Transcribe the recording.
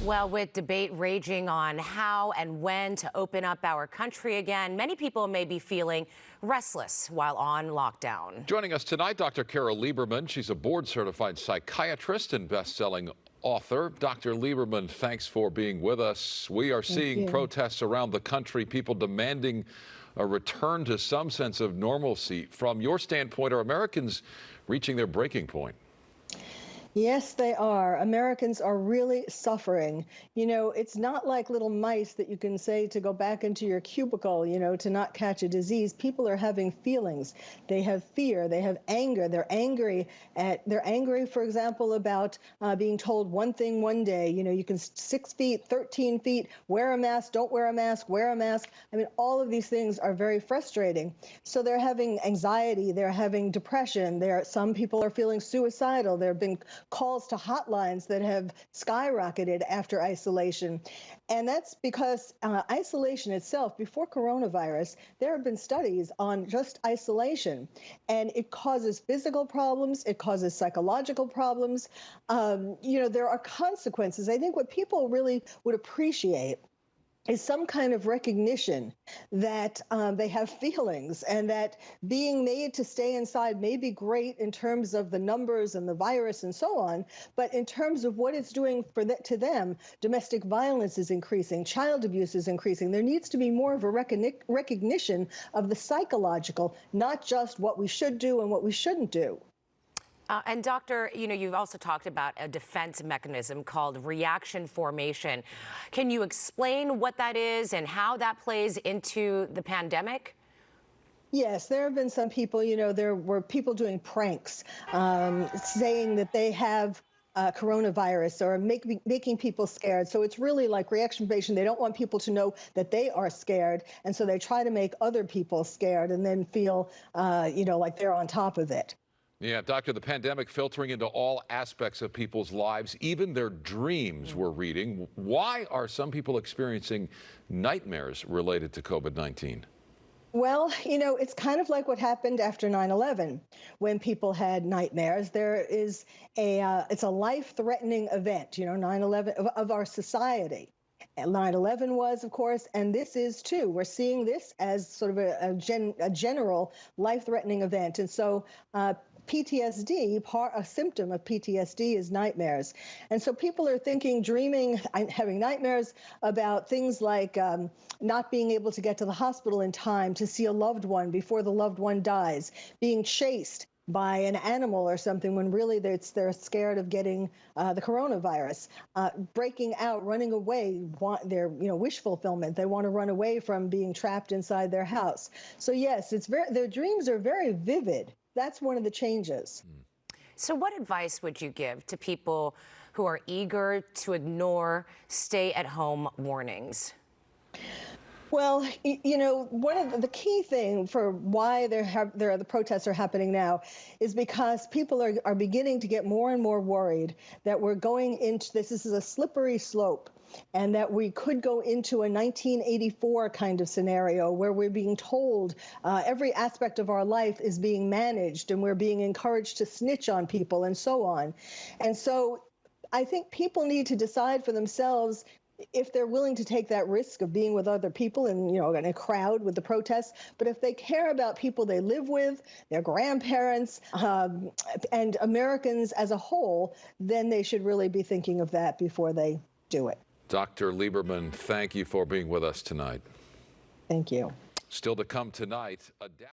Well, with debate raging on how and when to open up our country again, many people may be feeling restless while on lockdown. Joining us tonight, Dr. Carole Lieberman. She's a board-certified psychiatrist and best-selling author. Dr. Lieberman, thanks for being with us. We are seeing protests around the country, people demanding a return to some sense of normalcy. From your standpoint, are Americans reaching their breaking point? Yes, they are. Americans are really suffering. You know, it's not like little mice that you can say to go back into your cubicle, to not catch a disease. People are having feelings. They have fear. They have anger. They're angry, for example, about being told one thing one day. You can 6 feet, 13 feet, wear a mask, don't wear a mask, wear a mask. I mean, all of these things are very frustrating. So they're having anxiety. They're having depression. Some people are feeling suicidal. There have been calls to hotlines that have skyrocketed after isolation. And that's because isolation itself, before coronavirus, there have been studies on just isolation. And it causes physical problems. It causes psychological problems. There are consequences. I think what people really would appreciate is some kind of recognition that they have feelings, and that being made to stay inside may be great in terms of the numbers and the virus and so on, but in terms of what it's doing to them, domestic violence is increasing, child abuse is increasing. There needs to be more of a recognition of the psychological, not just what we should do and what we shouldn't do. And Doctor, you've also talked about a defense mechanism called reaction formation. Can you explain what that is and how that plays into the pandemic? Yes, there have been some people, there were people doing pranks, saying that they have coronavirus, or making people scared. So it's really like reaction formation. They don't want people to know that they are scared. And so they try to make other people scared and then feel, like they're on top of it. Yeah, Doctor, the pandemic filtering into all aspects of people's lives, even their dreams, we're reading. Why are some people experiencing nightmares related to COVID-19? Well, it's kind of like what happened after 9/11, when people had nightmares. It's a life-threatening event, 9/11 of our society. And 9/11 was, of course, and this is too. We're seeing this as sort of a general life-threatening event. And so PTSD, a symptom of PTSD is nightmares. And so people are thinking, dreaming, having nightmares about things like not being able to get to the hospital in time to see a loved one before the loved one dies, being chased by an animal or something when really they're scared of getting the coronavirus, breaking out, running away, their wish fulfillment. They want to run away from being trapped inside their house. So yes, their dreams are very vivid. That's one of the changes. So what advice would you give to people who are eager to ignore stay-at-home warnings? Well, one of the key thing for why the protests are happening now is because people are beginning to get more and more worried that we're going into this is a slippery slope, and that we could go into a 1984 kind of scenario where we're being told every aspect of our life is being managed, and we're being encouraged to snitch on people and so on. And so I think people need to decide for themselves if they're willing to take that risk of being with other people and, in a crowd with the protests. But if they care about people they live with, their grandparents, and Americans as a whole, then they should really be thinking of that before they do it. Dr. Lieberman, thank you for being with us tonight. Thank you. Still to come tonight,